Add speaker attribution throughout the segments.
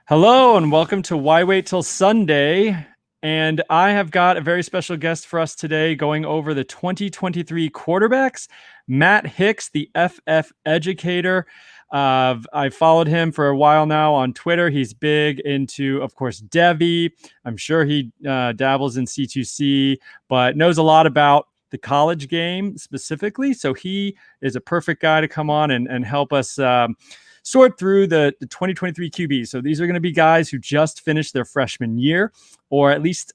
Speaker 1: Hello and welcome to Why Wait Till Sunday. And I have got a very special guest for us today going over the 2023 quarterbacks, Matt Hicks, the FF educator. I followed him for a while now on Twitter. He's big into, of course, Devi. I'm sure he dabbles in C2C, but knows a lot about the college game specifically. So he is a perfect guy to come on and help us sort through the 2023 QBs. So these are going to be guys who just finished their freshman year, or at least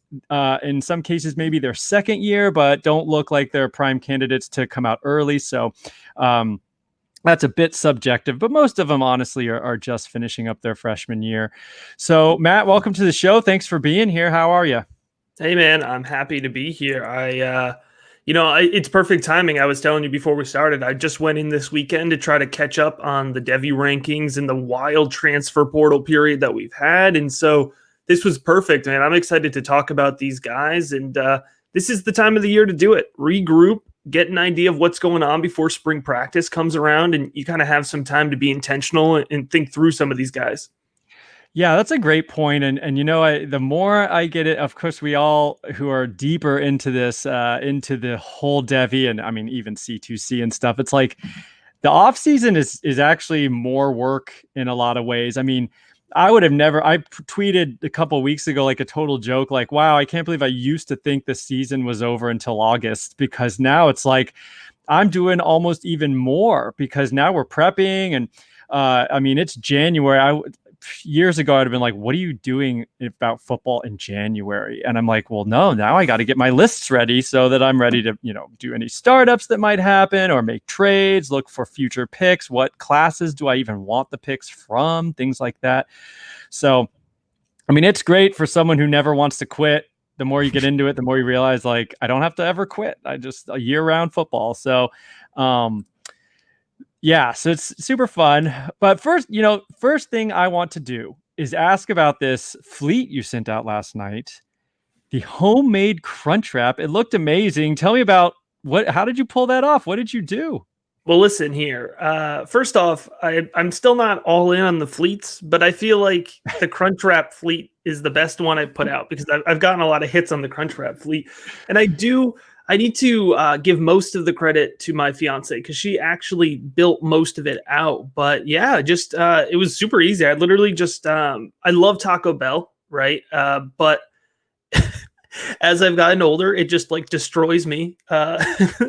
Speaker 1: in some cases, maybe their second year, but don't look like they're prime candidates to come out early. So that's a bit subjective, but most of them honestly are just finishing up their freshman year. So Matt, welcome to the show. Thanks for being here. How are you?
Speaker 2: Hey man, I'm happy to be here. It's perfect timing. I was telling you before we started, I just went in this weekend to try to catch up on the Devi rankings and the wild transfer portal period that we've had. And so this was perfect, man. I'm excited to talk about these guys. And this is the time of the year to do it. Regroup, get an idea of what's going on before spring practice comes around. And you kind of have some time to be intentional and think through some of these guys.
Speaker 1: Yeah, that's a great point. And the more I get it, of course, we all who are deeper into this, into the whole Devi and I mean, even C2C and stuff, it's like the off season is actually more work in a lot of ways. I mean, I tweeted a couple of weeks ago, like a total joke, like, wow, I can't believe I used to think the season was over until August, because now it's like I'm doing almost even more because now we're prepping and I mean, it's January. Years ago, I'd have been like, what are you doing about football in January? And I'm like, well, no, now I got to get my lists ready so that I'm ready to, do any startups that might happen or make trades, look for future picks. What classes do I even want the picks from? Things like that. So, I mean, it's great for someone who never wants to quit. The more you get into it, the more you realize, like, I don't have to ever quit. I just a year-round football. So, yeah, so it's super fun. But first thing I want to do is ask about this fleet you sent out last night, the homemade Crunchwrap. It looked amazing. Tell me about how did you pull that off? What did you do?
Speaker 2: Well, listen here. First off, I'm still not all in on the fleets, but I feel like the Crunchwrap fleet is the best one I've put out because I've gotten a lot of hits on the Crunchwrap fleet. And I need to give most of the credit to my fiance because she actually built most of it out. But yeah, it was super easy. I literally I love Taco Bell, right? But as I've gotten older, it just like destroys me,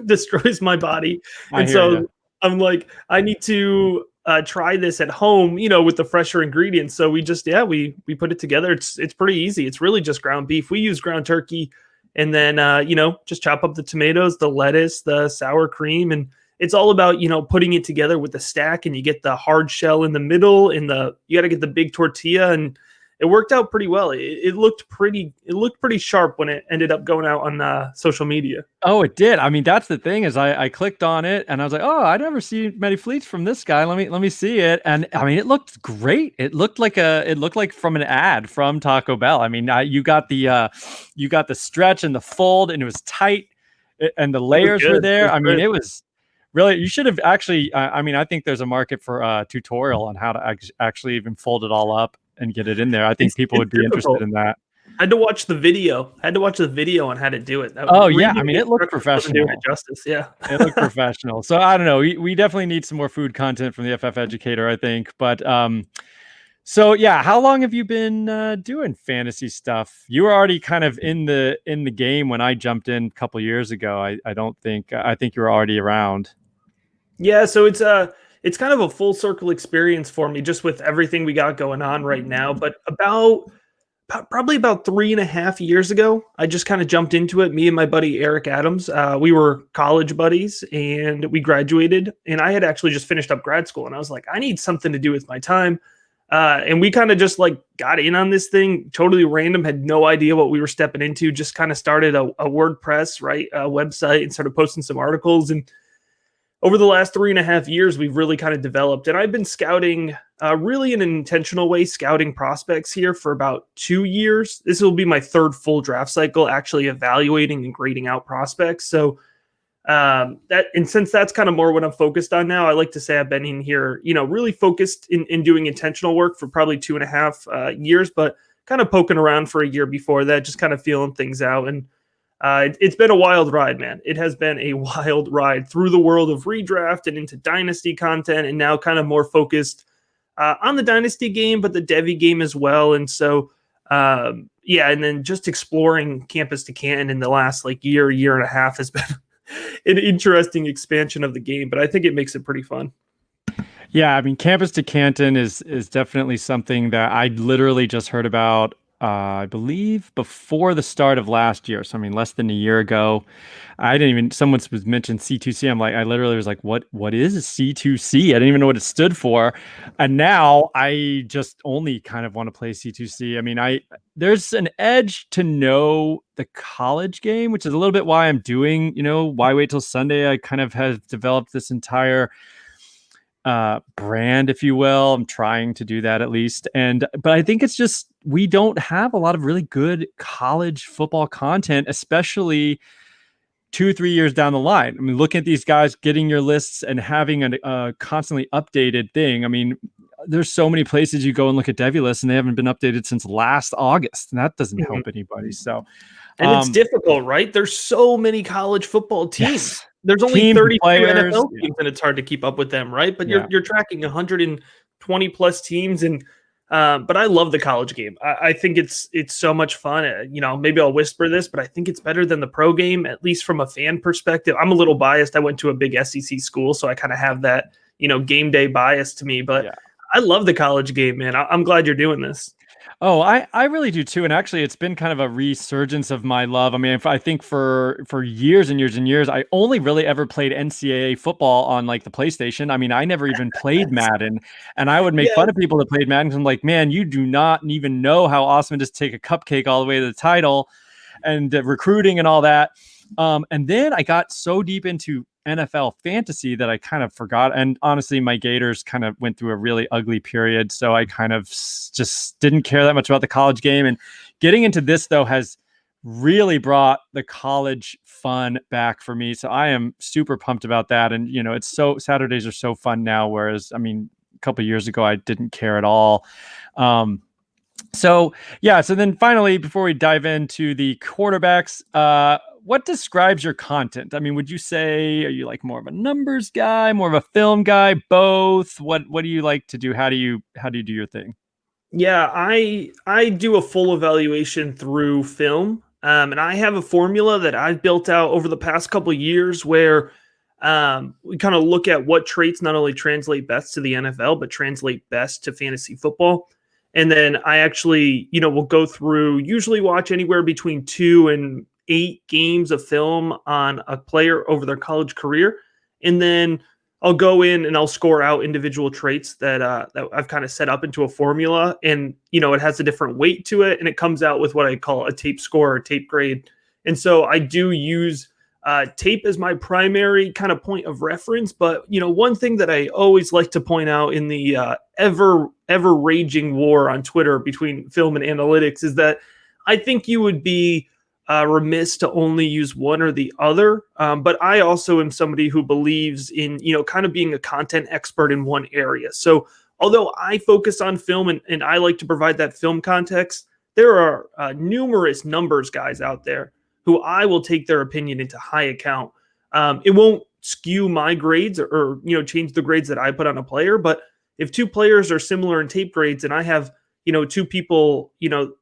Speaker 2: destroys my body. And so I'm like, I need to try this at home, with the fresher ingredients. So we put it together. It's pretty easy. It's really just ground beef. We use ground turkey. And then, just chop up the tomatoes, the lettuce, the sour cream. And it's all about, putting it together with the stack and you get the hard shell in the middle you got to get the big tortilla. And it worked out pretty well. It looked pretty sharp when it ended up going out on social media.
Speaker 1: Oh, it did. I mean, that's the thing is I clicked on it and I was like, oh, I never see many fleets from this guy. Let me see it. And I mean, it looked great. It looked like from an ad from Taco Bell. I mean, you got the stretch and the fold and it was tight and the layers were there. I mean, it was really, you should have actually, I mean, I think there's a market for a tutorial on how to actually even fold it all up and get it in there. I think people would be interested in that.
Speaker 2: I had to watch the video. on how to do it.
Speaker 1: Yeah, I mean, it looked professional.
Speaker 2: Doing it justice, yeah.
Speaker 1: It looked professional. So I don't know. We definitely need some more food content from the FF educator, I think. But so yeah, how long have you been doing fantasy stuff? You were already kind of in the game when I jumped in a couple years ago. I think you were already around.
Speaker 2: Yeah, so it's kind of a full circle experience for me, just with everything we got going on right now. But probably about 3.5 years ago, I just kind of jumped into it. Me and my buddy Eric Adams, we were college buddies and we graduated. And I had actually just finished up grad school, and I was like, I need something to do with my time. And we kind of just like got in on this thing, totally random, had no idea what we were stepping into. Just kind of started a WordPress, right, a website, and started posting some articles. And over the last 3.5 years, we've really kind of developed. And I've been scouting really in an intentional way, scouting prospects here for about 2 years. This will be my third full draft cycle, actually evaluating and grading out prospects. So And since that's kind of more what I'm focused on now, I like to say I've been in here, really focused in doing intentional work for probably 2.5 years, but kind of poking around for a year before that, just kind of feeling things out. And it's been a wild ride, man. It has been a wild ride through the world of redraft and into dynasty content, and now kind of more focused on the dynasty game, but the Devi game as well. And so, yeah, and then just exploring Campus to Canton in the last year and a half has been an interesting expansion of the game, but I think it makes it pretty fun.
Speaker 1: Yeah, I mean, Campus to Canton is definitely something that I literally just heard about. I believe before the start of last year. So I mean, less than a year ago. I didn't even. Someone was mentioned C2C. I'm like, I literally was like, what is C2C? I didn't even know what it stood for. And now I just only kind of want to play C2C. I mean, there's an edge to know the college game, which is a little bit why I'm doing. Why wait till Sunday? I kind of have developed this entire brand, if you will. I'm trying to do that at least. But I think it's just, we don't have a lot of really good college football content, especially 2-3 years down the line. I mean, looking at these guys, getting your lists and having a constantly updated thing. I mean, there's so many places you go and look at Devi lists and they haven't been updated since last August, and that doesn't help anybody. So,
Speaker 2: and it's difficult, right? There's so many college football teams.
Speaker 1: Yes.
Speaker 2: There's only 32 NFL teams, and it's hard to keep up with them, right? But you're tracking 120 plus teams, and but I love the college game. I think it's so much fun. Maybe I'll whisper this, but I think it's better than the pro game, at least from a fan perspective. I'm a little biased. I went to a big SEC school, so I kind of have that game day bias to me. But I love the college game, man. I'm glad you're doing this.
Speaker 1: Oh, I really do too. And actually, it's been kind of a resurgence of my love. I mean, I think for years and years and years, I only really ever played NCAA football on the PlayStation. I mean, I never even played Madden, and I would make fun of people that played Madden. I'm like, man, you do not even know how awesome it is to take a cupcake all the way to the title and recruiting and all that. And then I got so deep into NFL fantasy that I kind of forgot. And honestly, my Gators kind of went through a really ugly period. So I kind of just didn't care that much about the college game. And getting into this, though, has really brought the college fun back for me. So I am super pumped about that. And, Saturdays are so fun now. Whereas, I mean, a couple of years ago, I didn't care at all. So then finally, before we dive into the quarterbacks, what describes your content? I mean, would you say, are you more of a numbers guy, more of a film guy, both? What do you like to do? How do you do your thing?
Speaker 2: Yeah, I do a full evaluation through film. And I have a formula that I've built out over the past couple of years where we kind of look at what traits not only translate best to the NFL, but translate best to fantasy football. And then I actually, will go through, usually watch anywhere between 2 and 8 games of film on a player over their college career. And then I'll go in and I'll score out individual traits that I've kind of set up into a formula. And, it has a different weight to it. And it comes out with what I call a tape score or tape grade. And so I do use tape as my primary kind of point of reference. But, one thing that I always like to point out in the ever raging war on Twitter between film and analytics is that I think you would be remiss to only use one or the other. But I also am somebody who believes in, kind of being a content expert in one area. So although I focus on film and I like to provide that film context, there are numerous numbers guys out there who I will take their opinion into high account. It won't skew my grades or change the grades that I put on a player. But if 2 players are similar in tape grades and I have 2 people,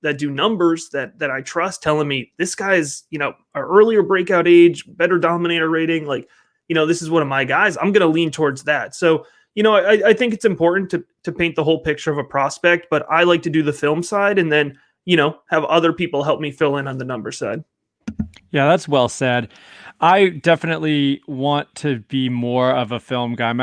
Speaker 2: that do numbers that I trust telling me this guy's, an earlier breakout age, better dominator rating, this is one of my guys, I'm going to lean towards that. So, I think it's important to paint the whole picture of a prospect, but I like to do the film side and then, have other people help me fill in on the number side.
Speaker 1: Yeah, that's well said. I definitely want to be more of a film guy. I'm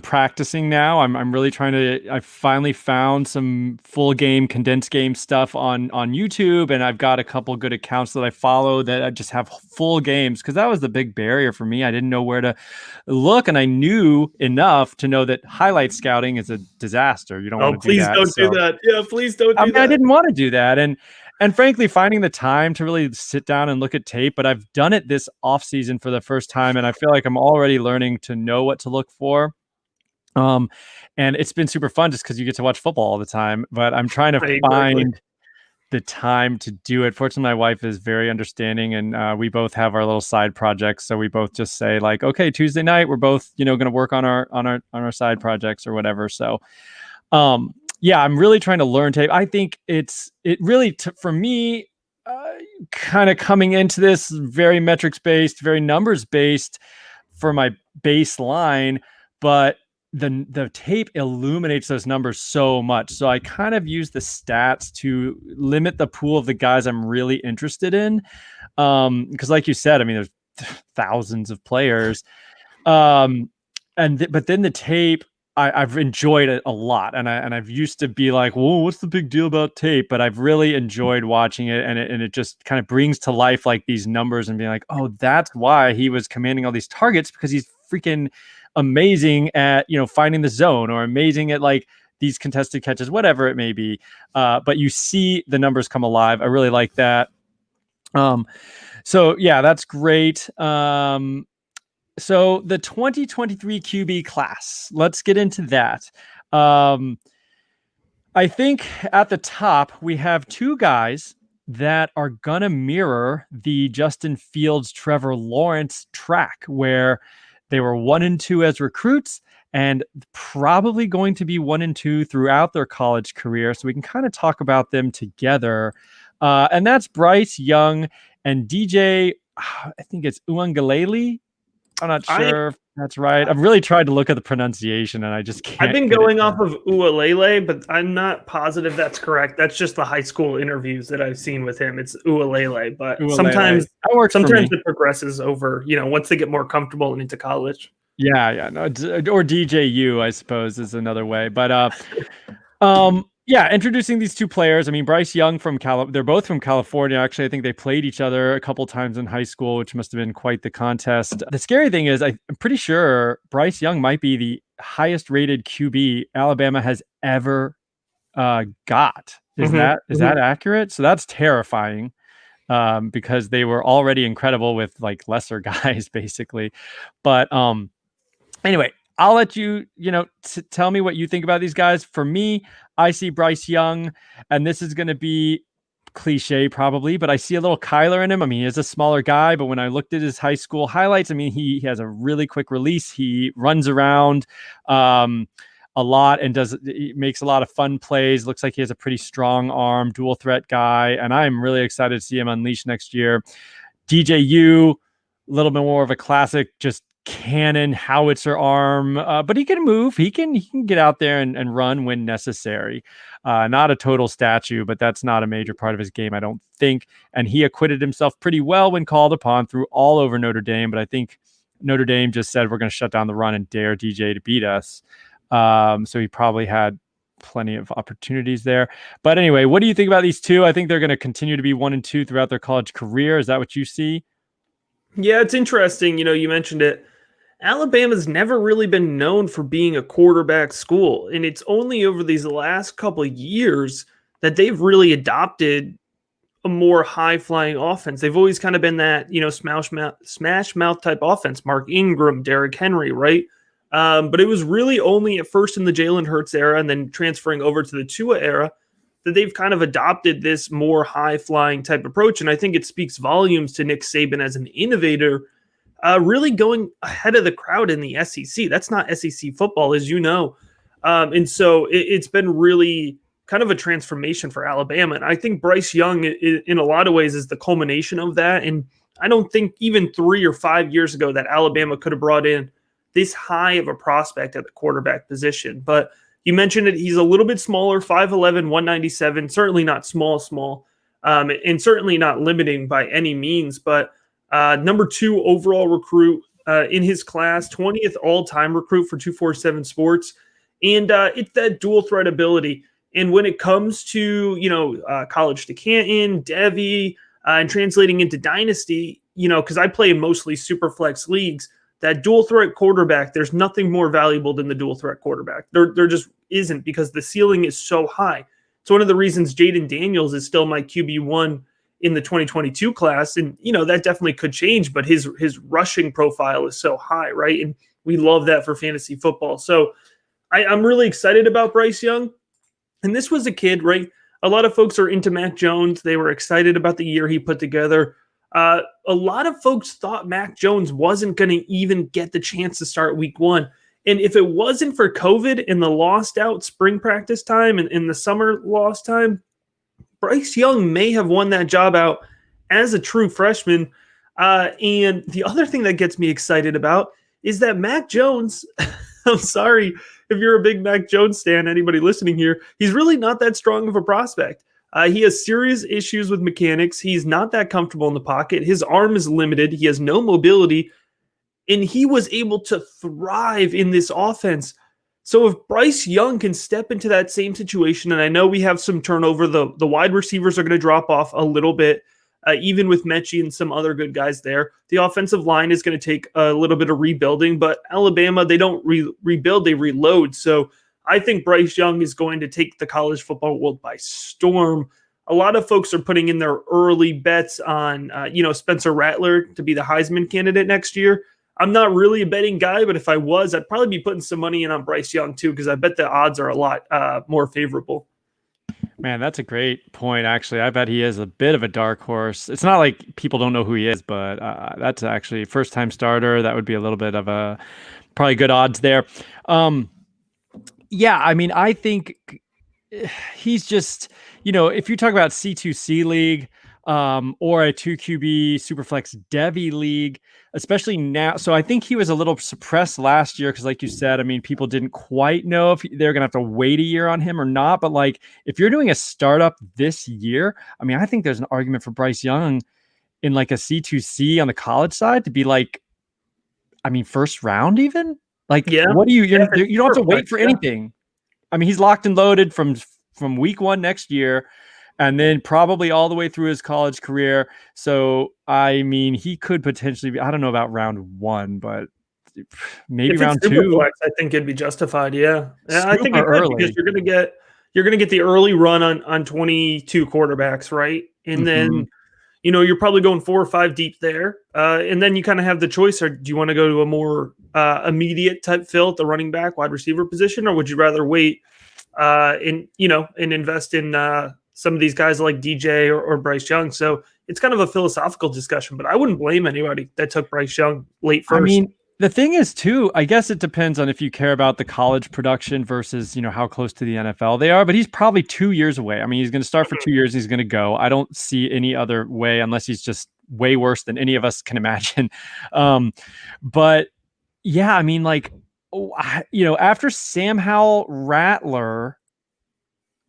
Speaker 1: practicing now. I'm really trying to, I finally found some full game, condensed game stuff on YouTube. And I've got a couple good accounts that I follow that I just have full games. Cause that was the big barrier for me. I didn't know where to look. And I knew enough to know that highlight scouting is a disaster. You don't want to do that.
Speaker 2: Please don't do that. Yeah, please don't do that.
Speaker 1: I didn't want to do that. And frankly, finding the time to really sit down and look at tape, but I've done it this off season for the first time, and I feel like I'm already learning to know what to look for. Um, and it's been super fun just because you get to watch football all the time. But I'm trying to
Speaker 2: Exactly.
Speaker 1: find the time to do it. Fortunately, my wife is very understanding, and we both have our little side projects. So we both just say like, okay, Tuesday night, we're both going to work on our side projects or whatever. So yeah, I'm really trying to learn tape. I think it really for me, kind of coming into this very metrics based, very numbers based for my baseline, but the tape illuminates those numbers so much. So I kind of use the stats to limit the pool of the guys I'm really interested in. Because like you said, I mean, there's thousands of players. But then the tape, I've enjoyed it a lot, and I've used to be like, "Whoa, what's the big deal about tape?" But I've really enjoyed watching it, and it just kind of brings to life like these numbers and being like, "Oh, that's why he was commanding all these targets, because he's freaking amazing at finding the zone, or amazing at like these contested catches, whatever it may be." But you see the numbers come alive. I really like that. So yeah, that's great. So the 2023 QB class, let's get into that. I think at the top, we have two guys that are going to mirror the Justin Fields, Trevor Lawrence track, where they were 1-2 as recruits and probably going to be 1-2 throughout their college career. So we can kind of talk about them together. And that's Bryce Young and DJ, I think it's Uiagalelei. I'm not sure if that's right. I've really tried to look at the pronunciation, and I just
Speaker 2: I've
Speaker 1: can't
Speaker 2: been
Speaker 1: get it
Speaker 2: going off
Speaker 1: down.
Speaker 2: of Uiagalelei, but I'm not positive that's correct. That's just the high school interviews that I've seen with him. It's Uiagalelei, but
Speaker 1: Uiagalelei. That works for
Speaker 2: sometimes
Speaker 1: me.
Speaker 2: it progresses over, once they get more comfortable and into college.
Speaker 1: Yeah, no, or DJU, I suppose, is another way. But yeah, introducing these two players. I mean, Bryce Young they're both from California. Actually, I think they played each other a couple times in high school, which must have been quite the contest. The scary thing is, I'm pretty sure Bryce Young might be the highest rated QB Alabama has ever got. Is
Speaker 2: Mhm,
Speaker 1: that
Speaker 2: mhm.
Speaker 1: accurate? So that's terrifying, because they were already incredible with like lesser guys, basically. But anyway, I'll let you, tell me what you think about these guys. For me, I see Bryce Young, and this is going to be cliche probably, but I see a little Kyler in him. I mean, he is a smaller guy, but when I looked at his high school highlights, I mean, he has a really quick release. He runs around a lot and he makes a lot of fun plays. Looks like he has a pretty strong arm, dual threat guy, and I'm really excited to see him unleash next year. DJU, a little bit more of a classic, just cannon howitzer arm, but he can move. He can get out there and run when necessary. Not a total statue, but that's not a major part of his game, I don't think. And he acquitted himself pretty well when called upon, through all over Notre Dame. But I think Notre Dame just said, we're going to shut down the run and dare DJ to beat us. So he probably had plenty of opportunities there. But anyway, what do you think about these two? I think they're going to continue to be 1-2 throughout their college career. Is that what you see?
Speaker 2: Yeah, it's interesting. You mentioned it. Alabama's never really been known for being a quarterback school, and it's only over these last couple of years that they've really adopted a more high flying offense. They've always kind of been that, smash mouth type offense. Mark Ingram, Derrick Henry, right? But it was really only at first in the Jalen Hurts era and then transferring over to the Tua era that they've kind of adopted this more high flying type approach. And I think it speaks volumes to Nick Saban as an innovator, really going ahead of the crowd in the SEC. That's not SEC football, as you know. And so it's been really kind of a transformation for Alabama. And I think Bryce Young, in a lot of ways, is the culmination of that. And I don't think even 3 or 5 years ago that Alabama could have brought in this high of a prospect at the quarterback position. But you mentioned it. He's a little bit smaller, 5'11", 197, certainly not small, and certainly not limiting by any means. But number 2 overall recruit in his class, 20th all-time recruit for 247 Sports. And it's that dual threat ability. And when it comes to, college to Canton, Devi, and translating into Dynasty, because I play in mostly super flex leagues, that dual threat quarterback, there's nothing more valuable than the dual threat quarterback. There just isn't, because the ceiling is so high. It's one of the reasons Jaden Daniels is still my QB1 in the 2022 class. And, that definitely could change, but his rushing profile is so high, right? And we love that for fantasy football. So I'm really excited about Bryce Young. And this was a kid, right? A lot of folks are into Mac Jones. They were excited about the year he put together. A lot of folks thought Mac Jones wasn't going to even get the chance to start week 1. And if it wasn't for COVID and the lost out spring practice time and in the summer lost time, Bryce Young may have won that job out as a true freshman. And the other thing that gets me excited about is that Mac Jones, I'm sorry if you're a big Mac Jones stan, anybody listening here, he's really not that strong of a prospect. He has serious issues with mechanics. He's not that comfortable in the pocket. His arm is limited. He has no mobility. And he was able to thrive in this offense. So if Bryce Young can step into that same situation, and I know we have some turnover, the wide receivers are going to drop off a little bit, even with Mechie and some other good guys there. The offensive line is going to take a little bit of rebuilding, but Alabama, they don't rebuild, they reload. So I think Bryce Young is going to take the college football world by storm. A lot of folks are putting in their early bets on, Spencer Rattler to be the Heisman candidate next year. I'm not really a betting guy, but if I was, I'd probably be putting some money in on Bryce Young too, because I bet the odds are a lot more favorable.
Speaker 1: Man, that's a great point, actually. I bet he is a bit of a dark horse. It's not like people don't know who he is, but that's actually first-time starter. That would be a little bit of a probably good odds there. Yeah, I mean, I think he's just, if you talk about C2C league or a 2QB Superflex Devy league, especially now. So I think he was a little suppressed last year because, like you said, I mean, people didn't quite know if they're going to have to wait a year on him or not. But like, if you're doing a startup this year, I mean, I think there's an argument for Bryce Young in like a C2C on the college side to be like, I mean, first round even? Like, what do you don't have to wait for anything. I mean, he's locked and loaded from week 1 next year, and then probably all the way through his college career. So, I mean, he could potentially be, I don't know about round 1, but maybe round 2.
Speaker 2: Superflex, I think it'd be justified. Yeah. I think it could, because you're going to get the early run on 22 quarterbacks, right? And then, you're probably going 4 or 5 deep there. And then you kind of have the choice, or do you want to go to a more immediate type fill at the running back, wide receiver position, or would you rather wait and invest in some of these guys like DJ or Bryce Young? So it's kind of a philosophical discussion, but I wouldn't blame anybody that took Bryce Young late first.
Speaker 1: I mean, the thing is too, I guess it depends on if you care about the college production versus, how close to the NFL they are, but he's probably 2 years away. I mean, he's going to start for 2 years. He's going to go. I don't see any other way unless he's just way worse than any of us can imagine. But yeah, I mean, like, after Sam Howell Rattler,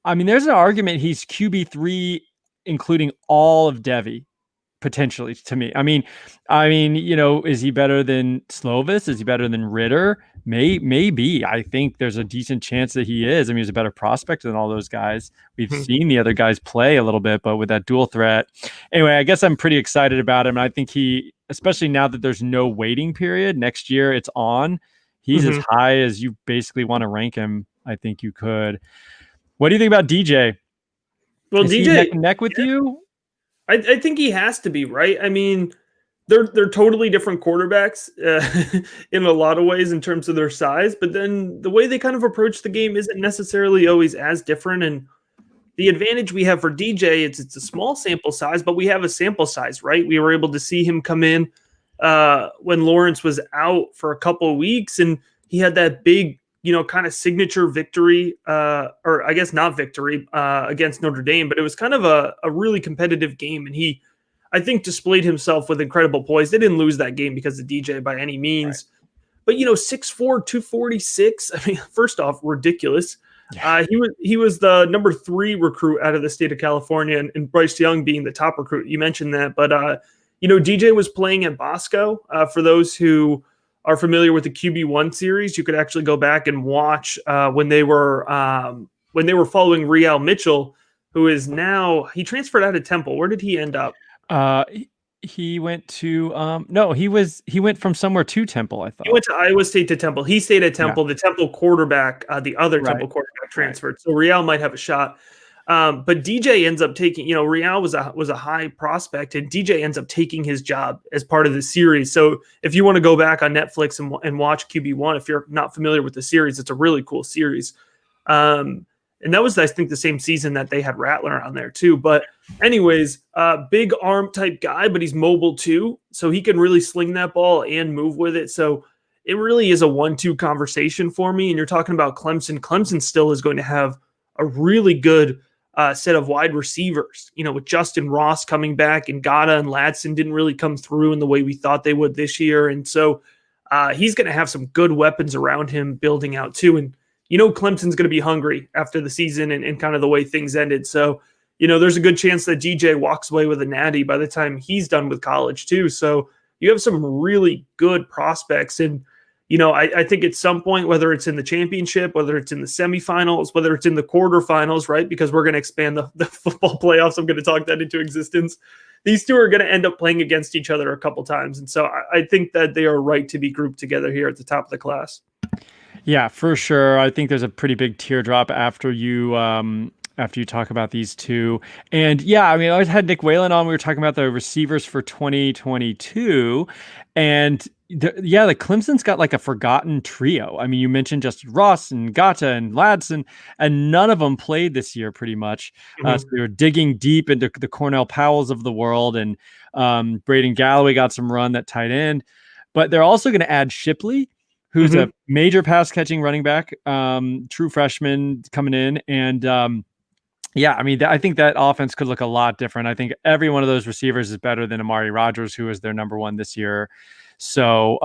Speaker 1: I mean, there's an argument he's QB3, including all of Devy, potentially, to me. I mean, is he better than Slovis? Is he better than Ritter? Maybe. I think there's a decent chance that he is. I mean, he's a better prospect than all those guys. We've seen the other guys play a little bit, but with that dual threat. Anyway, I guess I'm pretty excited about him. And I think he, especially now that there's no waiting period, next year it's on. He's as high as you basically want to rank him. I think you could. What do you think about DJ?
Speaker 2: Well,
Speaker 1: is
Speaker 2: DJ
Speaker 1: he neck and neck with you?
Speaker 2: I think he has to be, right? I mean, they're totally different quarterbacks in a lot of ways in terms of their size, but then the way they kind of approach the game isn't necessarily always as different. And the advantage we have for DJ, it's a small sample size, but we have a sample size, right? We were able to see him come in when Lawrence was out for a couple of weeks, and he had that big, kind of signature victory, or I guess not victory, against Notre Dame, but it was kind of a really competitive game. And he, I think, displayed himself with incredible poise. They didn't lose that game because of DJ by any means, but 6'4", 246. I mean, first off, ridiculous. Yeah. He was the number 3 recruit out of the state of California, and Bryce Young being the top recruit. You mentioned that, but DJ was playing at Bosco. For those who are familiar with the QB1 series, you could actually go back and watch when they were following Real Mitchell, who is now, he transferred out of Temple. Where did he end up?
Speaker 1: He went to he went from somewhere to Temple, I thought.
Speaker 2: He went to Iowa State to Temple. He stayed at Temple. Yeah. The Temple quarterback, the other Temple quarterback transferred. So Real might have a shot. But DJ ends up taking, Real was a high prospect, and DJ ends up taking his job as part of the series. So if you want to go back on Netflix and watch QB1, if you're not familiar with the series, it's a really cool series. And that was, I think, the same season that they had Rattler on there too. But anyways, big arm type guy, but he's mobile too. So he can really sling that ball and move with it. So it really is a 1-2 conversation for me. And you're talking about Clemson. Clemson still is going to have a really good set of wide receivers, with Justin Ross coming back, and Gata and Ladson didn't really come through in the way we thought they would this year. And so he's going to have some good weapons around him building out too. And, Clemson's going to be hungry after the season and kind of the way things ended. So, there's a good chance that DJ walks away with a natty by the time he's done with college too. So you have some really good prospects. And, I think at some point, whether it's in the championship, whether it's in the semifinals, whether it's in the quarterfinals, right? Because we're going to expand the football playoffs. I'm going to talk that into existence. These two are going to end up playing against each other a couple times. And so I think that they are right to be grouped together here at the top of the class.
Speaker 1: Yeah, for sure. I think there's a pretty big teardrop after you talk about these two. And yeah, I mean, I always had Nick Whalen on. We were talking about the receivers for 2022. And the Clemson's got like a forgotten trio. I mean, you mentioned Justin Ross and Gata and Ladson, and none of them played this year pretty much. So they were digging deep into the Cornell Powells of the world. And Braden Galloway got some run, that tight end. But they're also going to add Shipley, who's a major pass catching running back, true freshman coming in. And I think that offense could look a lot different. I think every one of those receivers is better than Amari Rodgers, who is their number one this year. So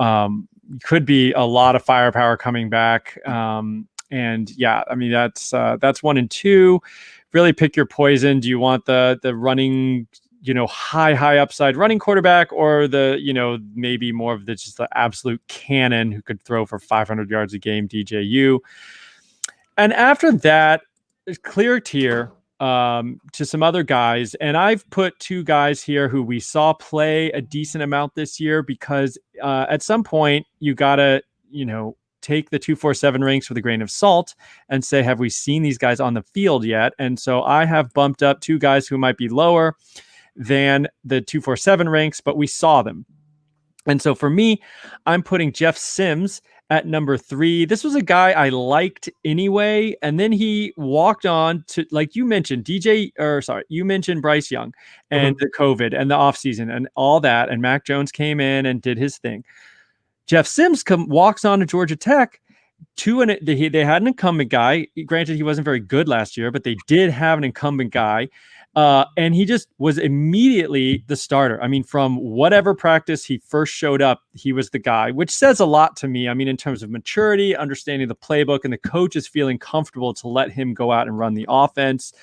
Speaker 1: could be a lot of firepower coming back. That's 1 and 2. Really pick your poison. Do you want the running, high upside running quarterback, or the, maybe more of just the absolute cannon who could throw for 500 yards a game, DJU? And after that, clear tier to some other guys. And I've put 2 guys here who we saw play a decent amount this year, because at some point you got to, take the 247 ranks with a grain of salt and say, have we seen these guys on the field yet? And so I have bumped up 2 guys who might be lower than the 247 ranks, but we saw them. And so for me, I'm putting Jeff Sims at number 3. This was a guy I liked anyway. And then he walked on to, like you mentioned, you mentioned Bryce Young and the COVID and the offseason and all that. And Mac Jones came in and did his thing. Jeff Sims walks on to Georgia Tech. They had an incumbent guy. Granted, he wasn't very good last year, but they did have an incumbent guy. And he just was immediately the starter. I mean, from whatever practice he first showed up, he was the guy, which says a lot to me. I mean, in terms of maturity, understanding the playbook, and the coach is feeling comfortable to let him go out and run the offense.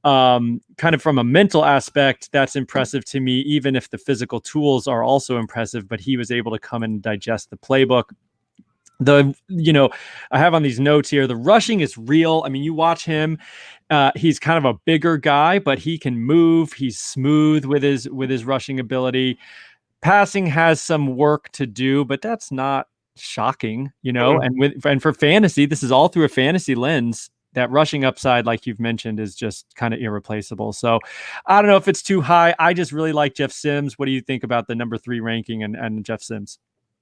Speaker 1: Kind of from a mental aspect, that's impressive to me, even if the physical tools are also impressive, but he was able to come and digest the playbook. I have on these notes here, the rushing is real. I mean, you watch him, he's kind of a bigger guy, but he can move. He's smooth with his rushing ability. Passing has some work to do, but that's not shocking, and for fantasy, this is all through a fantasy lens. That rushing upside, like you've mentioned, is just kind of irreplaceable. So I don't know if it's too high. I just really like Jeff Sims. What do you think about the number 3 ranking and Jeff Sims?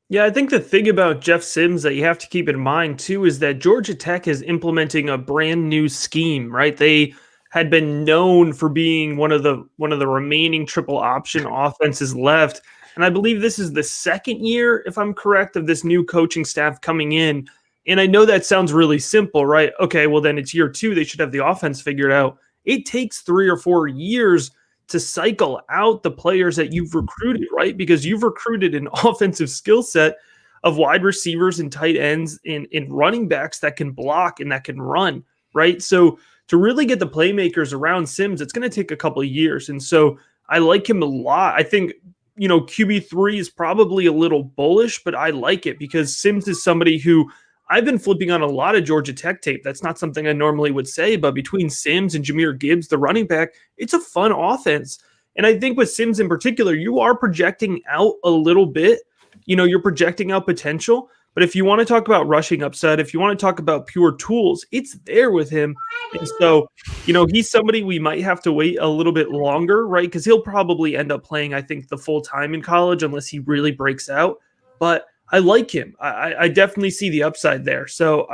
Speaker 2: Yeah, I think the thing about Jeff Sims that you have to keep in mind too is that Georgia Tech is implementing a brand new scheme, right? They had been known for being one of the remaining triple option offenses left. And I believe this is the second year, if I'm correct, of this new coaching staff coming in. And I know that sounds really simple, right? Okay, well then it's year 2. They should have the offense figured out. It takes 3 or 4 years to cycle out the players that you've recruited, right? Because you've recruited an offensive skill set of wide receivers and tight ends and running backs that can block and that can run, right? So to really get the playmakers around Sims, it's going to take a couple of years. And so I like him a lot. I think, QB3 is probably a little bullish, but I like it because Sims is somebody who I've been flipping on a lot of Georgia Tech tape. That's not something I normally would say, but between Sims and Jahmyr Gibbs, the running back, it's a fun offense. And I think with Sims in particular, you are projecting out a little bit. You're projecting out potential, But if you want to talk about rushing upside, if you want to talk about pure tools, it's there with him. And so, he's somebody we might have to wait a little bit longer, right? Because he'll probably end up playing, I think, the full time in college unless he really breaks out. But I like him. I definitely see the upside there. So,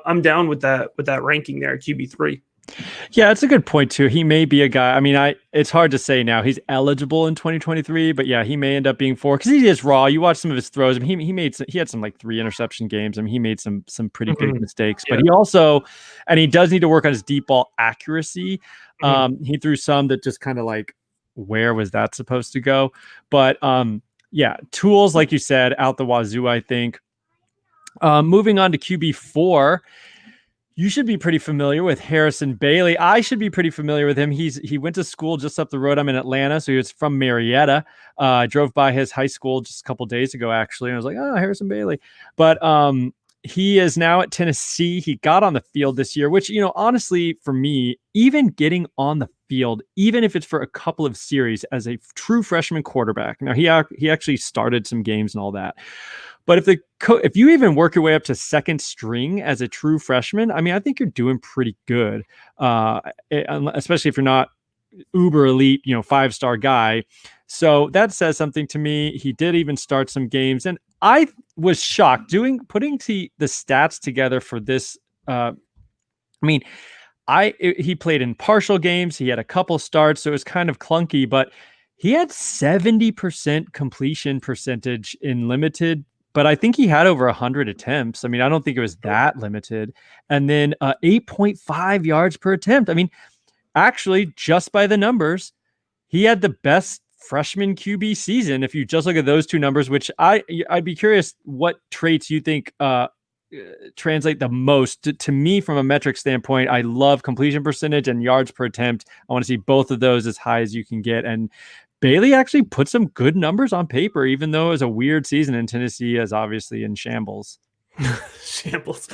Speaker 2: I'm down with that ranking there at QB3.
Speaker 1: Yeah, it's a good point too. He may be a guy. I mean, it's hard to say now. He's eligible in 2023, but yeah, he may end up being 4 because he is raw. You watch some of his throws. I mean, he had some like 3 interception games. I mean, he made some pretty big mistakes, but he also, and he does need to work on his deep ball accuracy. He threw some that just kind of like, where was that supposed to go? But yeah, tools like you said out the wazoo. I think. Moving on to QB4. You should be pretty familiar with Harrison Bailey. I should be pretty familiar with him. He went to school just up the road. I'm in Atlanta, so he was from Marietta. I drove by his high school just a couple days ago, actually. And I was like, oh, Harrison Bailey. But he is now at Tennessee. He got on the field this year, which, honestly, for me, even getting on the field, even if it's for a couple of series as a true freshman quarterback. Now, he actually started some games and all that. But if you even work your way up to second string as a true freshman, I mean, I think you're doing pretty good, especially if you're not uber elite, 5-star guy. So that says something to me. He did even start some games, and I was shocked putting the stats together for this. He played in partial games. He had a couple starts, so it was kind of clunky, but he had 70% completion percentage in limited. But I think he had over 100 attempts. I mean, I don't think it was that limited. And then 8.5 yards per attempt. I mean, actually, just by the numbers, he had the best freshman QB season. If you just look at those two numbers, which I'd be curious what traits you think translate the most to me from a metric standpoint. I love completion percentage and yards per attempt. I want to see both of those as high as you can get. And Bailey actually put some good numbers on paper, even though it was a weird season in Tennessee, as obviously in shambles.
Speaker 2: Shambles,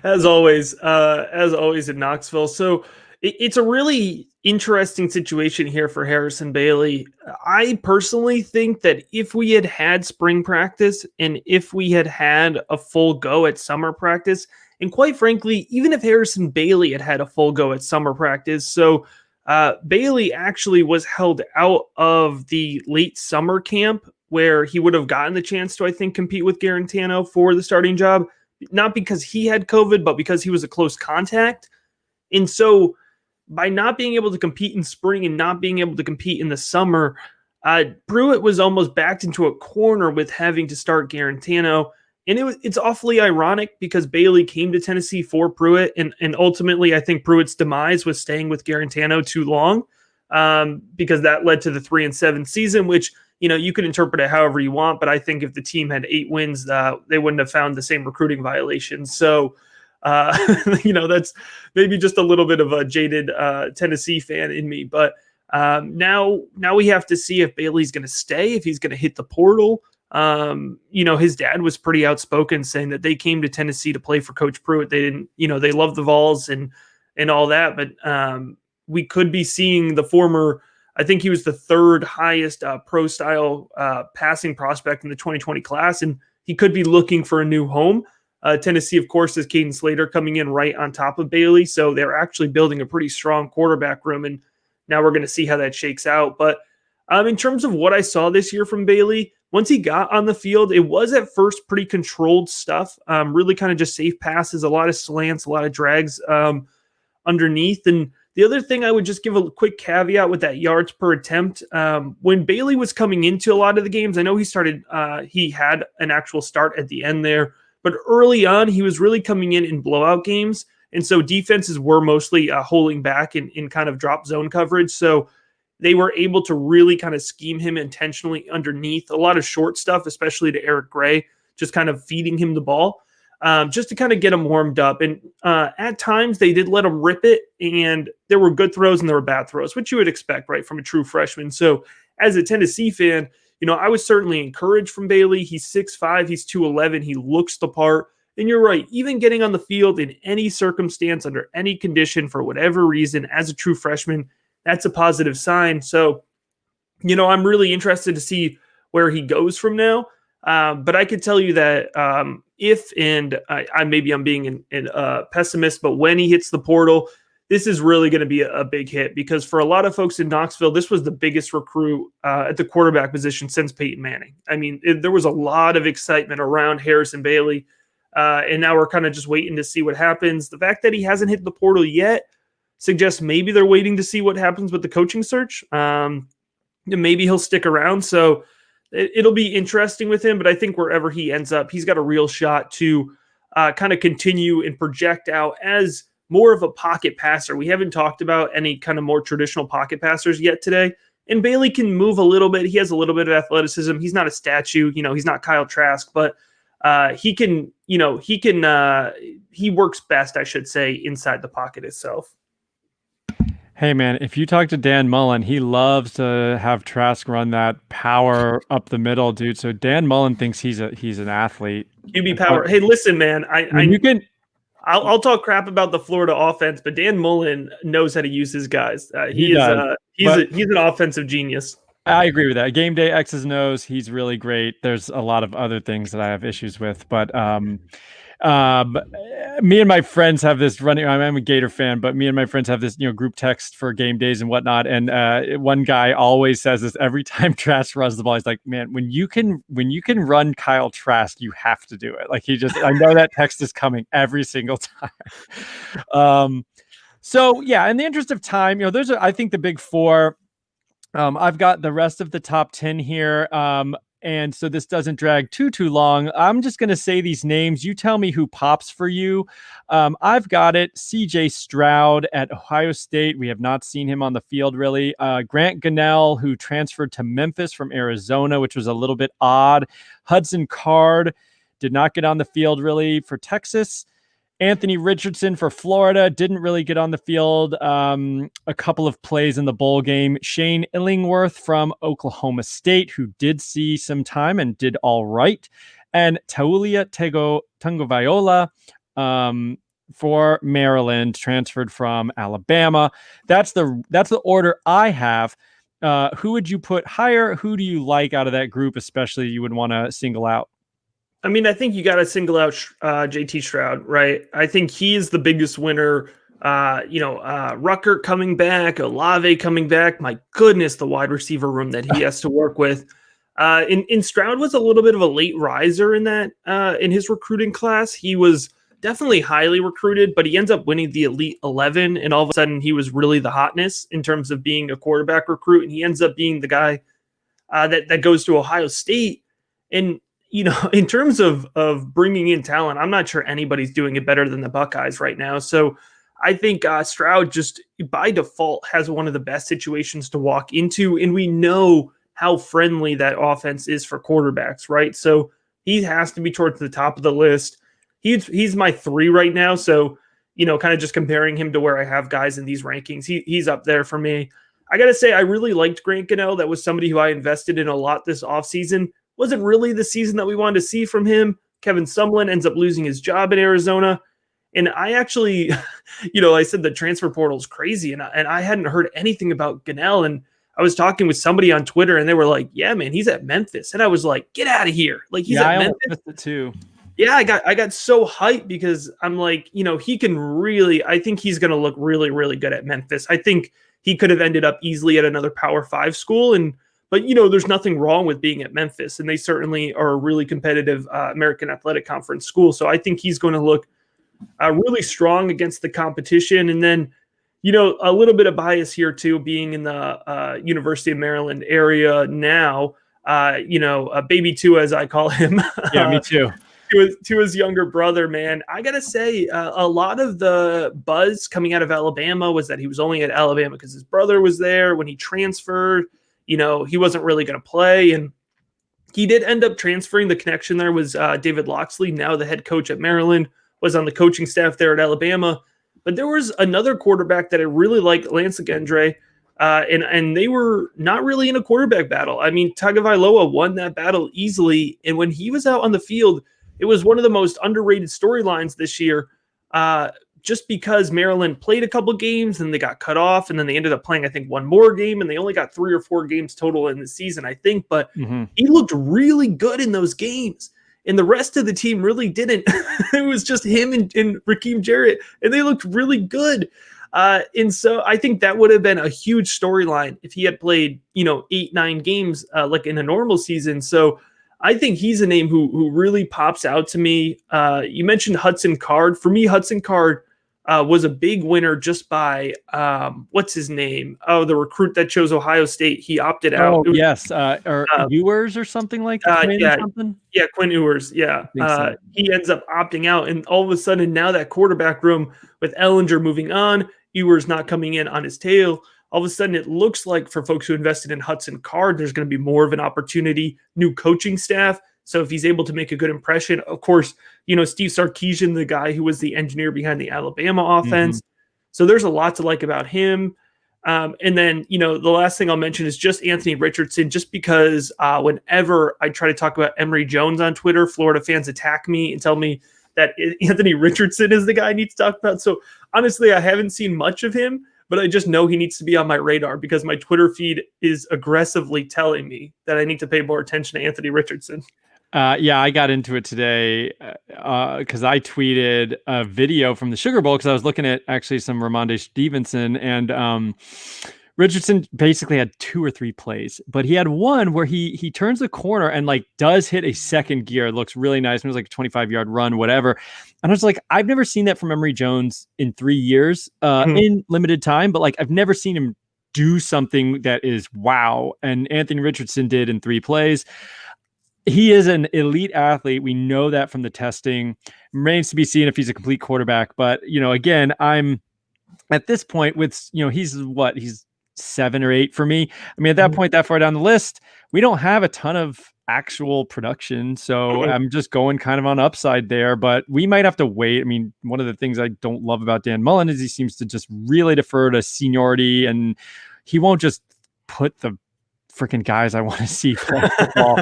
Speaker 2: as always in Knoxville. So it's a really interesting situation here for Harrison Bailey. I personally think that if we had had spring practice and if we had had a full go at summer practice, and quite frankly, even if Harrison Bailey had had a full go at summer practice, so Bailey actually was held out of the late summer camp where he would have gotten the chance to, I think, compete with Garantano for the starting job, not because he had COVID, but because he was a close contact. And so by not being able to compete in spring and not being able to compete in the summer, Pruitt was almost backed into a corner with having to start Garantano. And it's awfully ironic because Bailey came to Tennessee for Pruitt, and ultimately I think Pruitt's demise was staying with Garantano too long, because that led to the 3-7 season, which you could interpret it however you want. But I think if the team had 8 wins, they wouldn't have found the same recruiting violations. So that's maybe just a little bit of a jaded Tennessee fan in me. But now we have to see if Bailey's going to stay, if he's going to hit the portal. His dad was pretty outspoken saying that they came to Tennessee to play for Coach Pruitt. They didn't, they love the Vols and all that, but we could be seeing the former, I think he was the 3rd highest pro style passing prospect in the 2020 class, and he could be looking for a new home. Tennessee, of course, is Caden Slater coming in right on top of Bailey, so they're actually building a pretty strong quarterback room, and now we're going to see how that shakes out. But in terms of what I saw this year from Bailey, once he got on the field, it was at first pretty controlled stuff, really kind of just safe passes, a lot of slants, a lot of drags underneath. And the other thing I would just give a quick caveat with that yards per attempt, when Bailey was coming into a lot of the games, I know he had an actual start at the end there, but early on, he was really coming in blowout games. And so defenses were mostly holding back in kind of drop zone coverage. So they were able to really kind of scheme him intentionally underneath, a lot of short stuff, especially to Eric Gray, just kind of feeding him the ball, just to kind of get him warmed up. And at times they did let him rip it, and there were good throws and there were bad throws, which you would expect, right, from a true freshman. So as a Tennessee fan, I was certainly encouraged from Bailey. He's 6'5", he's 211, he looks the part. And you're right, even getting on the field in any circumstance, under any condition, for whatever reason, as a true freshman, that's a positive sign. So, I'm really interested to see where he goes from now. But I could tell you that if and I maybe I'm being a pessimist, but when he hits the portal, this is really going to be a big hit because for a lot of folks in Knoxville, this was the biggest recruit at the quarterback position since Peyton Manning. I mean, there was a lot of excitement around Harrison Bailey, and now we're kind of just waiting to see what happens. The fact that he hasn't hit the portal yet suggests maybe they're waiting to see what happens with the coaching search. Maybe he'll stick around. So it'll be interesting with him, but I think wherever he ends up, he's got a real shot to kind of continue and project out as more of a pocket passer. We haven't talked about any kind of more traditional pocket passers yet today. And Bailey can move a little bit. He has a little bit of athleticism. He's not a statue. He's not Kyle Trask, but he works best, I should say, inside the pocket itself.
Speaker 1: Hey man, if you talk to Dan Mullen, he loves to have Trask run that power up the middle, dude. So Dan Mullen thinks he's an athlete.
Speaker 2: QB power. Hey, listen, man, I'll talk crap about the Florida offense, but Dan Mullen knows how to use his guys. He's an offensive genius.
Speaker 1: I agree with that. Game day X's and O's, he's really great. There's a lot of other things that I have issues with, but me and my friends have this running. I'm a Gator fan, but me and my friends have this, group text for game days and whatnot. And one guy always says this every time Trask runs the ball. He's like, "Man, when you can run Kyle Trask, you have to do it." Like I know that text is coming every single time. So yeah, in the interest of time, those are, I think, the big four. I've got the rest of the top 10 here. And so this doesn't drag too long. I'm just going to say these names. You tell me who pops for you. I've got it. CJ Stroud at Ohio State. We have not seen him on the field really. Grant Gunnell, who transferred to Memphis from Arizona, which was a little bit odd. Hudson Card did not get on the field really for Texas. Anthony Richardson for Florida didn't really get on the field. A couple of plays in the bowl game. Shane Illingworth from Oklahoma State, who did see some time and did all right. And Taulia Tagovailoa for Maryland, transferred from Alabama. That's the order I have. Who would you put higher? Who do you like out of that group, especially you would want to single out?
Speaker 2: I mean, I think you got to single out JT Stroud, right? I think he is the biggest winner. Ruckert coming back, Olave coming back. My goodness, the wide receiver room that he has to work with. And Stroud was a little bit of a late riser in that in his recruiting class. He was definitely highly recruited, but he ends up winning the Elite 11, and all of a sudden he was really the hotness in terms of being a quarterback recruit, and he ends up being the guy that goes to Ohio State. And in terms of bringing in talent, I'm not sure anybody's doing it better than the Buckeyes right now. So I think Stroud just by default has one of the best situations to walk into, and we know how friendly that offense is for quarterbacks, right? So he has to be towards the top of the list. He's my 3 right now. So, kind of just comparing him to where I have guys in these rankings, he's up there for me. I got to say, I really liked Grant Gunnell. That was somebody who I invested in a lot this offseason. Wasn't really the season that we wanted to see from him. Kevin Sumlin ends up losing his job in Arizona. And I actually, I said the transfer portal is crazy. And I hadn't heard anything about Gunnell. And I was talking with somebody on Twitter and they were like, yeah, man, he's at Memphis. And I was like, get out of here. Like he's at Memphis
Speaker 1: too.
Speaker 2: Yeah, I got so hyped because I'm like, he can really, I think he's going to look really, really good at Memphis. I think he could have ended up easily at another Power 5 school. But, there's nothing wrong with being at Memphis, and they certainly are a really competitive American Athletic Conference school. So I think he's going to look really strong against the competition. And then, a little bit of bias here, too, being in the University of Maryland area now, Baby Two, as I call him.
Speaker 1: Yeah, me too.
Speaker 2: To his younger brother, man. I got to say, a lot of the buzz coming out of Alabama was that he was only at Alabama because his brother was there when he transferred. He wasn't really going to play, and he did end up transferring. The connection there was David Loxley, now the head coach at Maryland, was on the coaching staff there at Alabama. But there was another quarterback that I really liked, Lance Gendre, and they were not really in a quarterback battle. I mean, Tagovailoa won that battle easily, and when he was out on the field, it was one of the most underrated storylines this year. Just because Maryland played a couple games and they got cut off, and then they ended up playing, I think, one more game, and they only got 3 or 4 games total in the season, I think. But he looked really good in those games. and the rest of the team really didn't. It was just him and Raheem Jarrett, and they looked really good. And so I think that would have been a huge storyline if he had played, 8-9 games like in a normal season. So I think he's a name who really pops out to me. You mentioned Hudson Card. For me, Hudson Card was a big winner just by what's his name? Oh, the recruit that chose Ohio State. He opted out.
Speaker 1: Oh, yes, or Ewers or something like that.
Speaker 2: Yeah,
Speaker 1: something?
Speaker 2: Yeah, Quinn Ewers. Yeah,
Speaker 1: So.
Speaker 2: he ends up opting out, and all of a sudden now that quarterback room with Ellinger moving on, Ewers not coming in on his tail. All of a sudden, it looks like for folks who invested in Hudson Card, there's going to be more of an opportunity. New coaching staff. So if he's able to make a good impression, of course, Steve Sarkisian, the guy who was the engineer behind the Alabama offense. So there's a lot to like about him. And then, the last thing I'll mention is just Anthony Richardson, just because whenever I try to talk about Emory Jones on Twitter, Florida fans attack me and tell me that Anthony Richardson is the guy I need to talk about. So honestly, I haven't seen much of him, but I just know he needs to be on my radar because my Twitter feed is aggressively telling me that I need to pay more attention to Anthony Richardson.
Speaker 1: Yeah, I got into it today because I tweeted a video from the Sugar Bowl because I was looking at actually some Ramondre Stevenson, and Richardson basically had 2 or 3 plays, but he had one where he turns the corner and does hit a second gear. It looks really nice. It was like a 25-yard run, whatever. And I was like, I've never seen that from Emory Jones in 3 years in limited time, but I've never seen him do something that is wow. And Anthony Richardson did in 3 plays. He is an elite athlete. We know that from the testing. Remains to be seen if he's a complete quarterback. But, again, I'm at this point with, he's 7 or 8 for me. I mean, at that point, that far down the list, we don't have a ton of actual production. So I'm just going kind of on upside there, but we might have to wait. I mean, one of the things I don't love about Dan Mullen is he seems to just really defer to seniority, and he won't just put the freaking guys I want to see play football.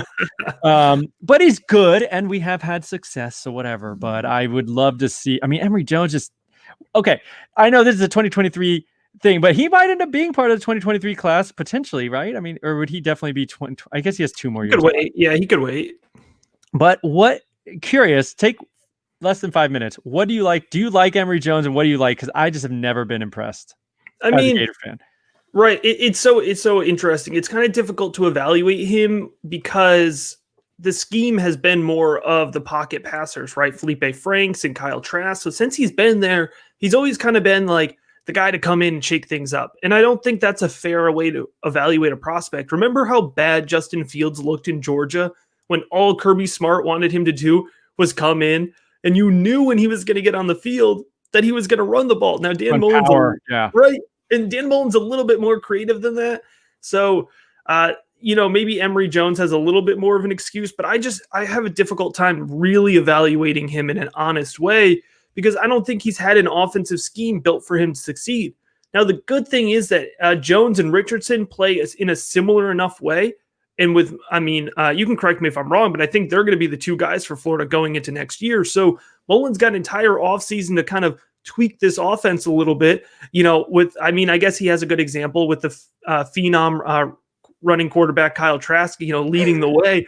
Speaker 1: But he's good, and we have had success, so whatever. But I would love to see. I mean, Emory Jones okay. I know this is a 2023 thing, but he might end up being part of the 2023 class potentially, right? I mean, or would he definitely be 20? I guess he has 2 more years.
Speaker 2: He could wait. Yeah, he could wait.
Speaker 1: But curious, take less than 5 minutes. What do you like? Do you like Emory Jones, and what do you like? Because I just have never been impressed.
Speaker 2: I mean,
Speaker 1: as a Gator fan.
Speaker 2: Right. It's so interesting. It's kind of difficult to evaluate him because the scheme has been more of the pocket passers, right? Felipe Franks and Kyle Trask. So since he's been there, he's always kind of been like the guy to come in and shake things up. And I don't think that's a fair way to evaluate a prospect. Remember how bad Justin Fields looked in Georgia when all Kirby Smart wanted him to do was come in, and you knew when he was going to get on the field that he was going to run the ball. Now, Dan Mullen's right. And Dan Mullen's a little bit more creative than that. So, maybe Emory Jones has a little bit more of an excuse, but I have a difficult time really evaluating him in an honest way because I don't think he's had an offensive scheme built for him to succeed. Now, the good thing is that Jones and Richardson play in a similar enough way. And you can correct me if I'm wrong, but I think they're going to be the 2 guys for Florida going into next year. So Mullen's got an entire offseason to kind of tweak this offense a little bit, I guess he has a good example with the phenom running quarterback Kyle Trask, leading the way.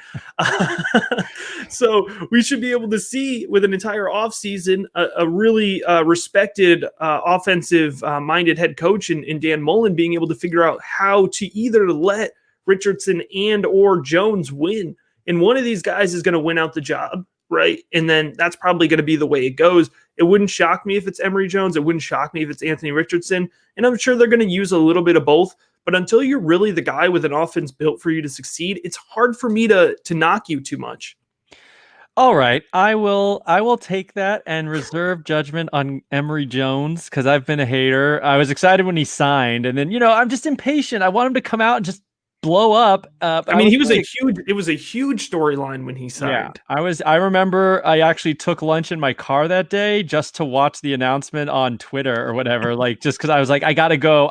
Speaker 2: So we should be able to see with an entire offseason a really respected offensive minded head coach in Dan Mullen being able to figure out how to either let Richardson and or Jones win. And one of these guys is going to win out the job. Right. And then that's probably going to be the way it goes. It wouldn't shock me if it's Emory Jones. It wouldn't shock me if it's Anthony Richardson. And I'm sure they're going to use a little bit of both. But until you're really the guy with an offense built for you to succeed, it's hard for me to knock you too much.
Speaker 1: All right. I will take that and reserve judgment on Emory Jones because I've been a hater. I was excited when he signed. And then, I'm just impatient. I want him to come out and just blow up.
Speaker 2: It was a huge storyline when he signed.
Speaker 1: Yeah, I remember I actually took lunch in my car that day just to watch the announcement on Twitter or whatever, just because I was like, I gotta go,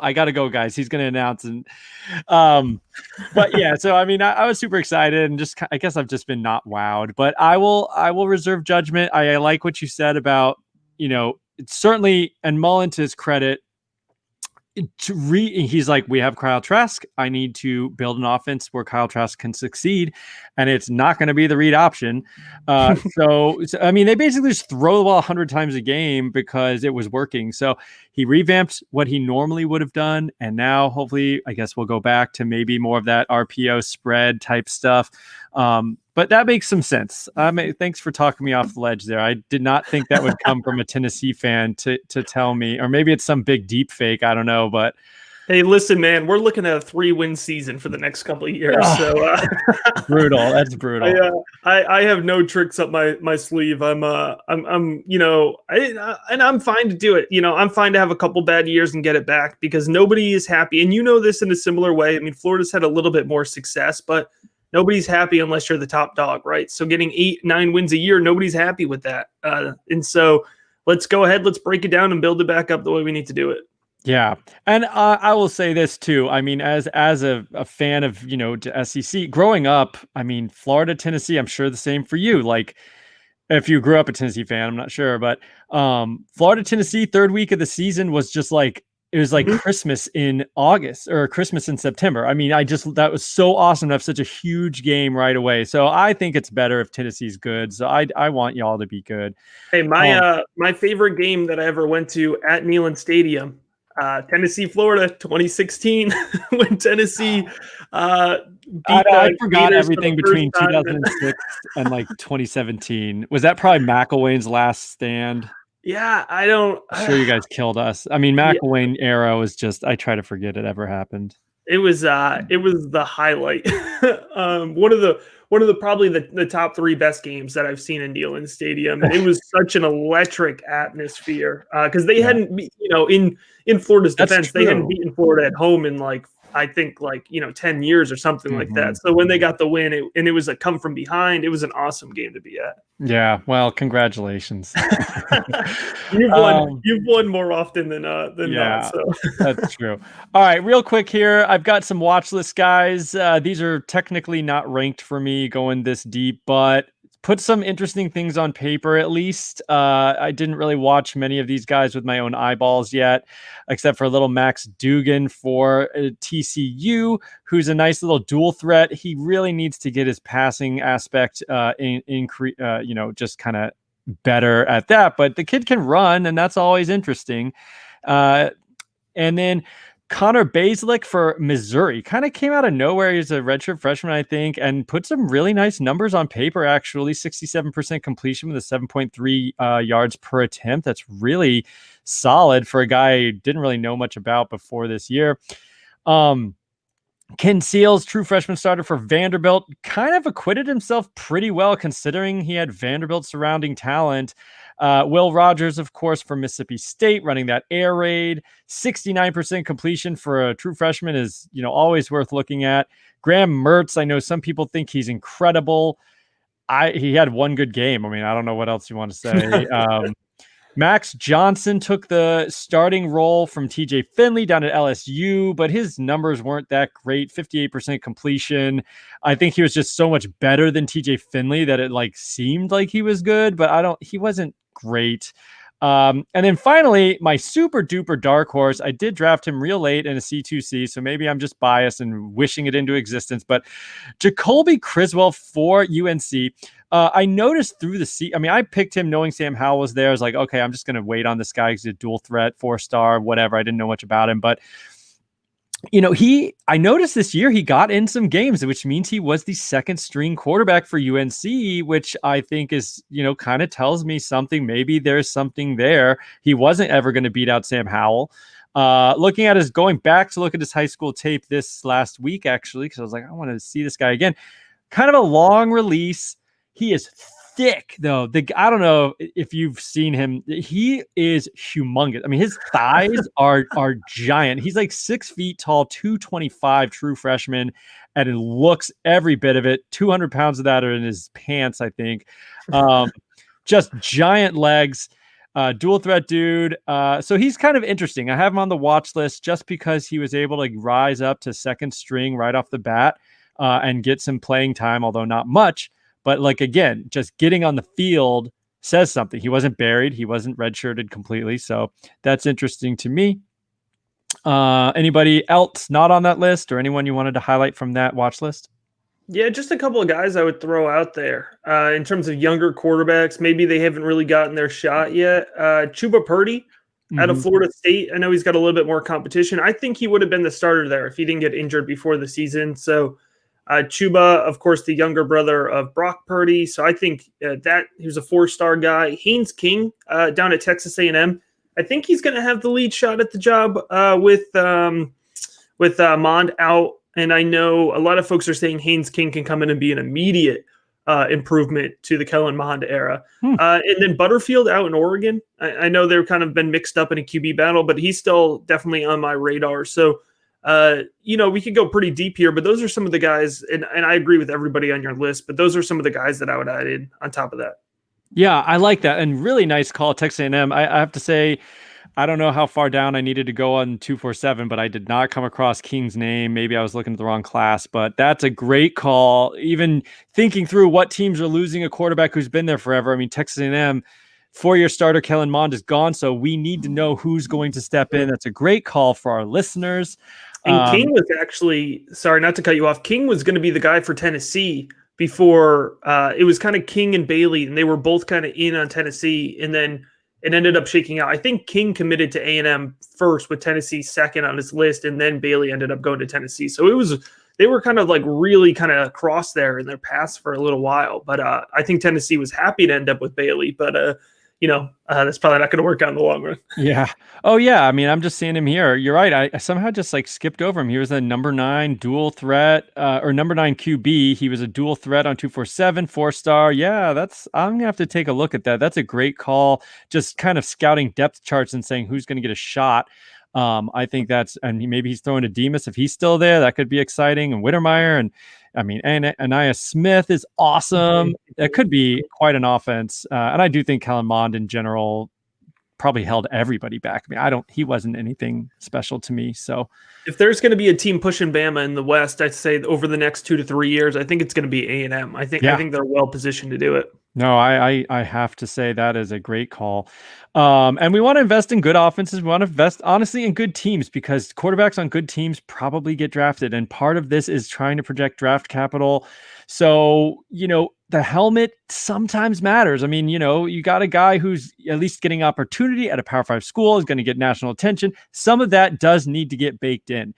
Speaker 1: guys. He's gonna announce. And but yeah, so I was super excited and just I guess I've just been not wowed, but I will reserve judgment. I like what you said about, it's certainly, and Mullen, to his credit, he's like, we have Kyle Trask. I need to build an offense where Kyle Trask can succeed, and it's not going to be the read option. So, I mean, they basically just throw the ball 100 times a game because it was working. So he revamped what he normally would have done, and now hopefully, I guess we'll go back to maybe more of that RPO spread type stuff. But that makes some sense. Thanks for talking me off the ledge there. I did not think that would come from a Tennessee fan to tell me, or maybe it's some big deep fake. I don't know, but
Speaker 2: hey, listen, man, we're looking at a 3-win season for the next couple of years. So
Speaker 1: brutal. That's brutal.
Speaker 2: I have no tricks up my sleeve. I'm I'm fine to do it. I'm fine to have a couple bad years and get it back because nobody is happy. And this in a similar way. I mean, Florida's had a little bit more success, but nobody's happy unless you're the top dog, right? So getting 8-9 wins a year, nobody's happy with that. And so let's go ahead, let's break it down and build it back up the way we need to do it.
Speaker 1: Yeah. And I will say this too. I mean, as a fan of, SEC growing up, I mean, Florida, Tennessee, I'm sure the same for you. Like if you grew up a Tennessee fan, I'm not sure, but Florida, Tennessee, third week of the season was just like, it was like Christmas in August or Christmas in September. I mean, that was so awesome to have such a huge game right away. So I think it's better if Tennessee's good. So I want y'all to be good.
Speaker 2: Hey, my favorite game that I ever went to at Neyland Stadium, Tennessee, Florida, 2016, when Tennessee beat
Speaker 1: I forgot everything between 2006 and like 2017. Was that probably McElwain's last stand?
Speaker 2: Yeah, I'm
Speaker 1: sure you guys killed us. I mean, McElwain era was just, I try to forget it ever happened.
Speaker 2: It was the highlight. One of the probably the top 3 best games that I've seen in Neyland Stadium. And it was such an electric atmosphere because they hadn't, in Florida's defense, they hadn't beaten Florida at home in I think 10 years or something like that. So when they got the win, it was a come from behind. It was an awesome game to be at.
Speaker 1: Yeah, well, congratulations.
Speaker 2: You've won more often than not. So
Speaker 1: that's true. All right, real quick here. I've got some watch list guys. These are technically not ranked for me going this deep, but put some interesting things on paper at least. I didn't really watch many of these guys with my own eyeballs yet, except for a little Max Dugan for TCU, who's a nice little dual threat. He really needs to get his passing aspect just kind of better at that, but the kid can run, and that's always interesting. And then Connor Basilick for Missouri kind of came out of nowhere. He's a redshirt freshman, I think, and put some really nice numbers on paper, actually. 67% completion with a 7.3 yards per attempt. That's really solid for a guy who didn't really know much about before this year. Ken Seals, true freshman starter for Vanderbilt, kind of acquitted himself pretty well considering he had Vanderbilt surrounding talent. Will Rogers, of course, for Mississippi State, running that air raid. 69% completion for a true freshman is, always worth looking at. Graham Mertz, I know some people think he's incredible. He had one good game. I mean, I don't know what else you want to say. Max Johnson took the starting role from TJ Finley down at LSU, but his numbers weren't that great. 58% completion. I think he was just so much better than TJ Finley that it seemed like he was good, but he wasn't great. And then finally, my super duper dark horse, I did draft him real late in a C2C, so maybe I'm just biased and wishing it into existence, but Jacoby Criswell for UNC. I noticed through the I picked him knowing Sam Howell was there. I was like, okay, I'm just going to wait on this guy. He's a dual threat, 4-star, whatever. I didn't know much about him, but I noticed this year he got in some games, which means he was the second string quarterback for UNC, which I think is, kind of tells me something. Maybe there's something there. He wasn't ever going to beat out Sam Howell. Going back to look at his high school tape this last week, actually, because I was like, I want to see this guy again. Kind of a long release. He is thick, though. I don't know if you've seen him. He is humongous. I mean, his thighs are giant. He's like 6 feet tall, 225, true freshman, and it looks every bit of it. 200 pounds of that are in his pants, I think. Just giant legs. Dual threat dude. So he's kind of interesting. I have him on the watch list just because he was able to rise up to second string right off the bat and get some playing time, although not much. But again, just getting on the field says something. He wasn't buried. He wasn't redshirted completely. So that's interesting to me. Anybody else not on that list, or anyone you wanted to highlight from that watch list?
Speaker 2: Yeah, just a couple of guys I would throw out there in terms of younger quarterbacks. Maybe they haven't really gotten their shot yet. Chuba Purdy out of
Speaker 1: Mhm.
Speaker 2: Florida State. I know he's got a little bit more competition. I think he would have been the starter there if he didn't get injured before the season. So Chuba, of course, the younger brother of Brock Purdy. So I think that he was a 4-star guy. Haynes King down at Texas A&M. I think he's going to have the lead shot at the job with Mond out. And I know a lot of folks are saying Haynes King can come in and be an immediate improvement to the Kellen Mond era. And then Butterfield out in Oregon. I know they've kind of been mixed up in a QB battle, but he's still definitely on my radar. So, we could go pretty deep here, but those are some of the guys, and I agree with everybody on your list, but those are some of the guys that I would add in on top of that.
Speaker 1: Yeah, I like that. And really nice call, Texas A&M. I have to say, I don't know how far down I needed to go on 247, but I did not come across King's name. Maybe I was looking at the wrong class, but that's a great call. Even thinking through what teams are losing a quarterback who's been there forever. I mean, Texas A&M, 4-year starter Kellen Mond is gone, so we need to know who's going to step in. That's a great call for our listeners.
Speaker 2: And King was actually, sorry, not to cut you off, King was going to be the guy for Tennessee before it was kind of King and Bailey, and they were both kind of in on Tennessee, and then it ended up shaking out. I think King committed to A&M first with Tennessee second on his list, and then Bailey ended up going to Tennessee. So they were kind of like really kind of cross there in their paths for a little while. But I think Tennessee was happy to end up with Bailey, but that's probably not going to work out in the long run.
Speaker 1: Yeah. Oh, yeah. I mean, I'm just seeing him here. You're right. I somehow just like skipped over him. He was a number 9 dual threat or number 9 QB. He was a dual threat on 247, 4-star. Yeah, I'm going to have to take a look at that. That's a great call. Just kind of scouting depth charts and saying who's going to get a shot. I think maybe he's throwing to Demas if he's still there. That could be exciting. And Wittermeyer and I mean, Anaya Smith is awesome. That could be quite an offense. And I do think Kellen Mond in general probably held everybody back. I mean, he wasn't anything special to me. So
Speaker 2: if there's going to be a team pushing Bama in the West, I'd say over the next 2 to 3 years, I think it's going to be A&M. I think they're well positioned to do it.
Speaker 1: No, I have to say that is a great call. And we want to invest in good offenses. We want to invest, honestly, in good teams because quarterbacks on good teams probably get drafted. And part of this is trying to project draft capital. So, the helmet sometimes matters. I mean, you got a guy who's at least getting opportunity at a Power 5 school, is going to get national attention. Some of that does need to get baked in.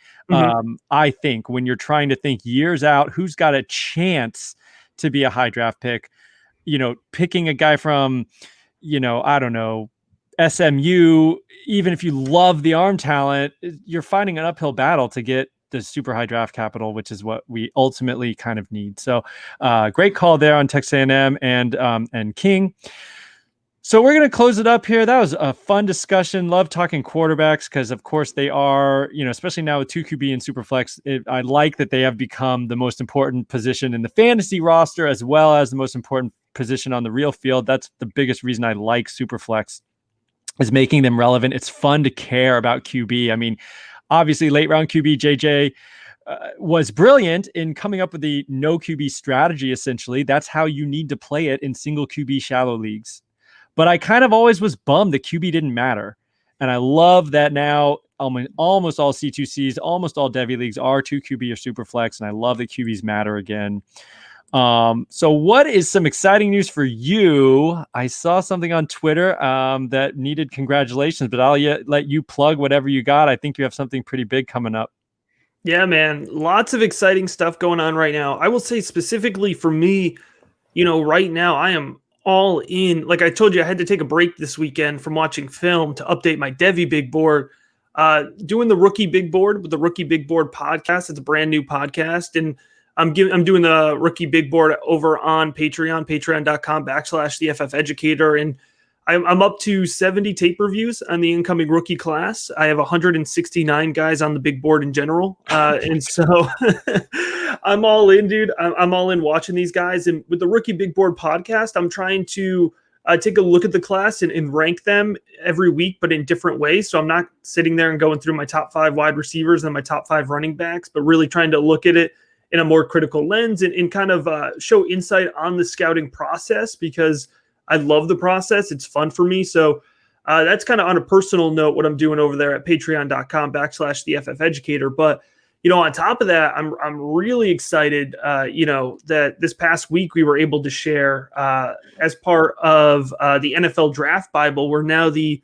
Speaker 1: I think when you're trying to think years out, who's got a chance to be a high draft pick, picking a guy from, I don't know, SMU, even if you love the arm talent, you're fighting an uphill battle to get the super high draft capital, which is what we ultimately kind of need. So great call there on Texas A&M and King. So we're going to close it up here. That was a fun discussion. Love talking quarterbacks because, of course, they are, especially now with 2 QB and Superflex, I like that they have become the most important position in the fantasy roster as well as the most important position on the real field. That's the biggest reason I like Superflex, is making them relevant. It's fun to care about QB. I mean, obviously, late round QB JJ was brilliant in coming up with the no QB strategy, essentially. That's how you need to play it in single QB shallow leagues. But I kind of always was bummed the QB didn't matter. And I love that now almost all C2Cs, almost all Devy leagues are 2 QB or Superflex. And I love that QBs matter again. So what is some exciting news for you? I saw something on Twitter that needed congratulations, but I'll let you plug whatever you got. I think you have something pretty big coming up.
Speaker 2: Yeah, man. Lots of exciting stuff going on right now. I will say specifically for me, right now I am all in. Like I told you, I had to take a break this weekend from watching film to update my Devy big board. Doing the Rookie Big Board with the Rookie Big Board podcast. It's a brand new podcast. And I'm doing the Rookie Big Board over on Patreon, patreon.com/the FF Educator. And I'm up to 70 tape reviews on the incoming rookie class. I have 169 guys on the big board in general. And so I'm all in, dude. I'm all in watching these guys. And with the Rookie Big Board podcast, I'm trying to take a look at the class and rank them every week, but in different ways. So I'm not sitting there and going through my top 5 wide receivers and my top 5 running backs, but really trying to look at it in a more critical lens and kind of show insight on the scouting process because I love the process. It's fun for me. So That's kind of on a personal note, what I'm doing over there at patreon.com/the FF Educator. But, on top of that, I'm really excited, that this past week we were able to share as part of the NFL Draft Bible. We're now the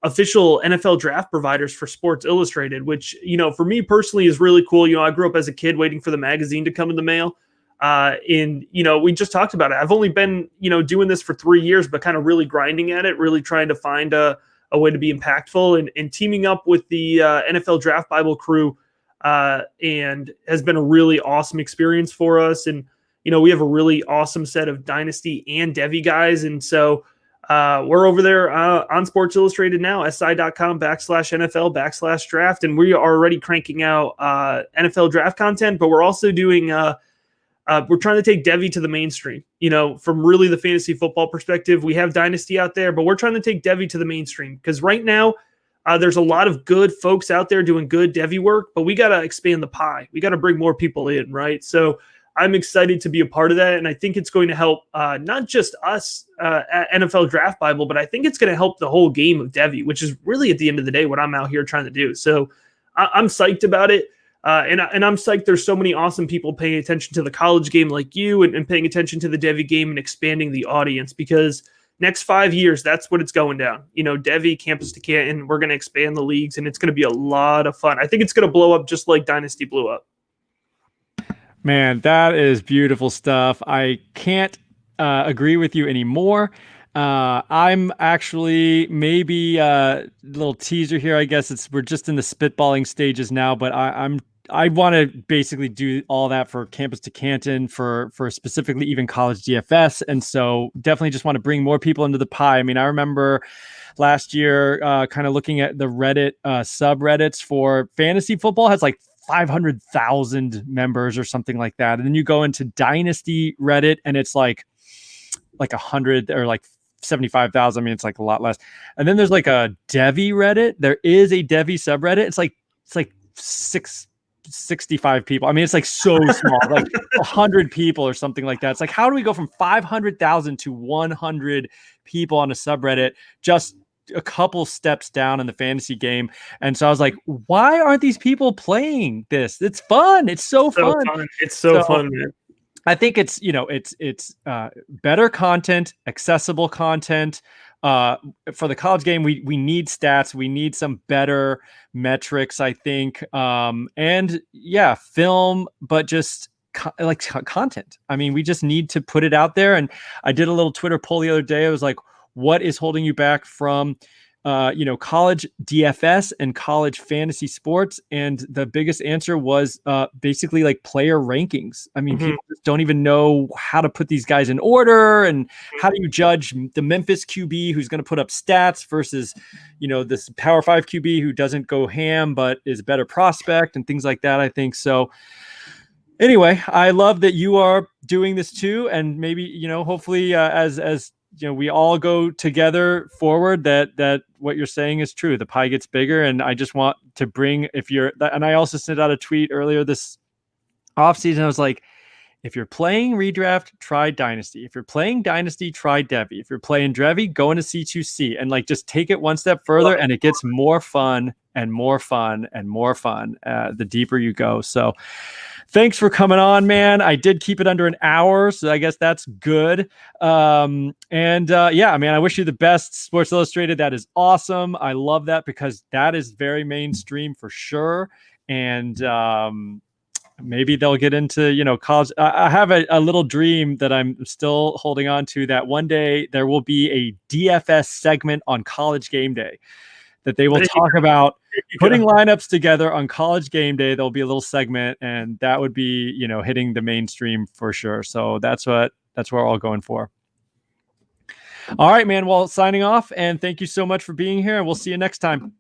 Speaker 2: official NFL draft providers for Sports Illustrated, which, for me personally is really cool. I grew up as a kid waiting for the magazine to come in the mail. We just talked about it. I've only been, doing this for 3 years, but kind of really grinding at it, really trying to find a way to be impactful and teaming up with the NFL Draft Bible crew and has been a really awesome experience for us. And, we have a really awesome set of Dynasty and Devy guys. And so we're over there on Sports Illustrated now, si.com/NFL/draft. And we are already cranking out NFL draft content, but we're also doing we're trying to take Devy to the mainstream, from really the fantasy football perspective. We have Dynasty out there, but we're trying to take Devy to the mainstream because right now there's a lot of good folks out there doing good Devy work, but we got to expand the pie. We got to bring more people in, right? So I'm excited to be a part of that. And I think it's going to help not just us at NFL Draft Bible, but I think it's going to help the whole game of Devy, which is really at the end of the day what I'm out here trying to do. So I'm psyched about it. And I'm psyched there's so many awesome people paying attention to the college game like you and paying attention to the Devy game and expanding the audience, because next 5 years, that's what it's going down. Devy, campus to Canton, we're going to expand the leagues and it's going to be a lot of fun. I think it's going to blow up just like Dynasty blew up.
Speaker 1: Man, that is beautiful stuff. I can't agree with you anymore. I'm actually maybe a little teaser here. I guess we're just in the spitballing stages now, but I want to basically do all that for Campus to Canton, for specifically even college DFS. And so definitely just want to bring more people into the pie. I mean, I remember last year kind of looking at the Reddit subreddits for fantasy football has like 500,000 members or something like that. And then you go into Dynasty Reddit and it's like 100 or like 75,000. I mean, it's like a lot less. And then there's like a Devy Reddit. There is a Devy subreddit. It's like 65 people. I mean, it's like so small, like 100 people or something like that. It's like, how do we go from 500,000 to 100 people on a subreddit just a couple steps down in the fantasy game? And so I was like, why aren't these people playing this? It's fun. It's so fun.
Speaker 2: It's so fun, man.
Speaker 1: I think it's better content, accessible content. For the college game, we need stats. We need some better metrics, I think. And yeah, film, but just content. I mean, we just need to put it out there. And I did a little Twitter poll the other day. I was like, what is holding you back from college DFS and college fantasy sports? And the biggest answer was basically like player rankings. I mean, people just don't even know how to put these guys in order, and how do you judge the Memphis QB who's going to put up stats versus, this Power 5 QB who doesn't go ham but is a better prospect and things like that, I think. So anyway, I love that you are doing this too. And maybe, hopefully as we all go together forward, that what you're saying is true. The pie gets bigger. And I just want to bring, and I also sent out a tweet earlier this offseason. I was like, if you're playing redraft, try Dynasty. If you're playing Dynasty, try Devy. If you're playing Devy, go into C2C and just take it one step further, and it gets more fun and more fun and more fun the deeper you go. So thanks for coming on, man. I did keep it under an hour, so I guess that's good. Yeah, I mean, I wish you the best, Sports Illustrated. That is awesome. I love that because that is very mainstream for sure. And maybe they'll get into, college. I have a little dream that I'm still holding on to, that one day there will be a DFS segment on College Game Day that they will talk about putting lineups together on College Game Day. There'll be a little segment, and that would be, hitting the mainstream for sure. So that's what we're all going for. All right, man. Well, signing off, and thank you so much for being here, and we'll see you next time.